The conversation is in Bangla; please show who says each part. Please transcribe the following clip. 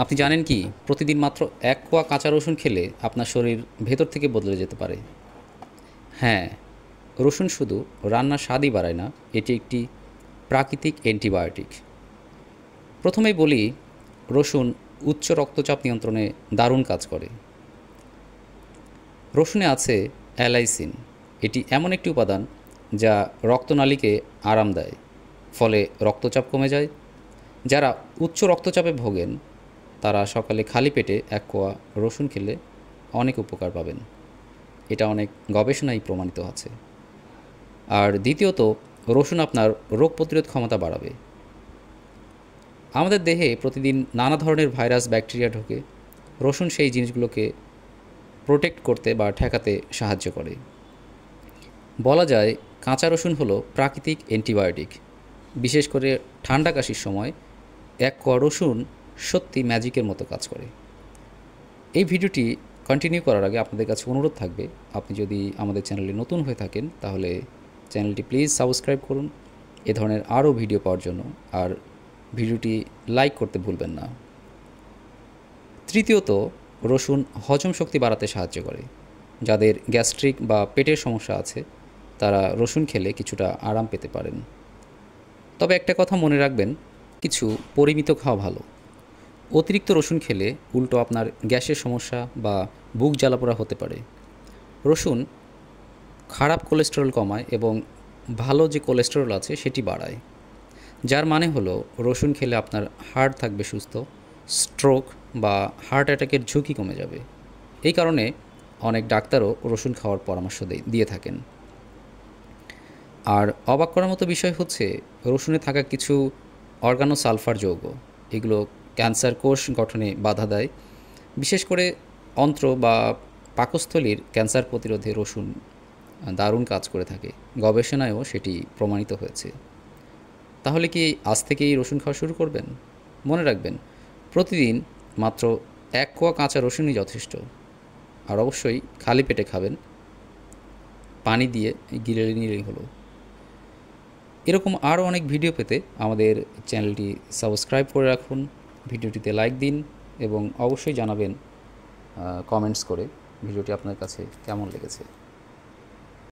Speaker 1: আপনি জানেন কি প্রতিদিন মাত্র ১ কোয়া কাঁচা রসুন খেলে আপনার শরীর ভেতর থেকে বদলে যেতে পারে। হ্যাঁ, রসুন শুধু রান্নার স্বাদই বাড়ায় না, এটি একটি প্রাকৃতিক অ্যান্টিবায়োটিক। প্রথমেই বলি, রসুন উচ্চ রক্তচাপ নিয়ন্ত্রণে দারুণ কাজ করে। রসুনে আছে অ্যালাইসিন। এটি এমন একটি উপাদান যা রক্তনালীকে আরাম দেয়, ফলে রক্তচাপ কমে যায়। যারা উচ্চ রক্তচাপে ভোগেন তারা সকালে খালি পেটে ১ কোয়া রসুন খেলে অনেক উপকার পাবেন। এটা অনেক গবেষণায় প্রমাণিত আছে। আর দ্বিতীয়ত, রসুন আপনার রোগ প্রতিরোধ ক্ষমতা বাড়াবে। আমাদের দেহে প্রতিদিন নানা ধরনের ভাইরাস ব্যাকটেরিয়া ঢোকে। রসুন সেই জিনিসগুলোকে প্রোটেক্ট করতে বা ঠেকাতে সাহায্য করে। বলা যায় কাঁচা রসুন হলো প্রাকৃতিক অ্যান্টিবায়োটিক। বিশেষ করে ঠান্ডা কাশির সময় ১ কোয়া রসুন সত্যি ম্যাজিকের মতো কাজ করে। এই ভিডিওটি কন্টিনিউ করার আগে আপনাদের কাছে অনুরোধ থাকবে, আপনি যদি আমাদের চ্যানেলে নতুন হয়ে থাকেন তাহলে চ্যানেলটি প্লিজ সাবস্ক্রাইব করুন এ ধরনের আরও ভিডিও পাওয়ার জন্য। আর ভিডিওটি লাইক করতে ভুলবেন না। তৃতীয়ত, রসুন হজম শক্তি বাড়াতে সাহায্য করে। যাদের গ্যাস্ট্রিক বা পেটের সমস্যা আছে তারা রসুন খেলে কিছুটা আরাম পেতে পারেন। তবে একটা কথা মনে রাখবেন, কিছু পরিমিত খাওয়া ভালো। অতিরিক্ত রসুন খেলে উল্টো আপনার গ্যাসের সমস্যা বা বুক জ্বালাপোড়া হতে পারে। রসুন খারাপ কোলেস্টেরল কমায় এবং ভালো যে কোলেস্টেরল আছে সেটি বাড়ায়। যার মানে হলো রসুন খেলে আপনার হার্ট থাকবে সুস্থ, স্ট্রোক বা হার্ট অ্যাটাকের ঝুঁকি কমে যাবে। এই কারণে অনেক ডাক্তারও রসুন খাওয়ার পরামর্শ দিয়ে থাকেন। আর অবাক করার মতো বিষয় হচ্ছে, রসুনে থাকা কিছু অর্গানোসালফার যৌগ, এগুলো ক্যান্সার কোষ গঠনে বাধা দেয়। বিশেষ করে অন্ত্র বা পাকস্থলীর ক্যান্সার প্রতিরোধে রসুন দারুণ কাজ করে থাকে। গবেষণায়ও সেটি প্রমাণিত হয়েছে। তাহলে কি আজ থেকেই রসুন খাওয়া শুরু করবেন? মনে রাখবেন, প্রতিদিন মাত্র ১ কোয়া কাঁচা রসুনই যথেষ্ট। আর অবশ্যই খালি পেটে খাবেন, পানি দিয়ে গিলে নিলেই হলো। এরকম আরও অনেক ভিডিও পেতে আমাদের চ্যানেলটি সাবস্ক্রাইব করে রাখুন, ভিডিওটিতে লাইক দিন এবং অবশ্যই জানাবেন কমেন্টস করে ভিডিওটি আপনার কাছে কেমন লেগেছে।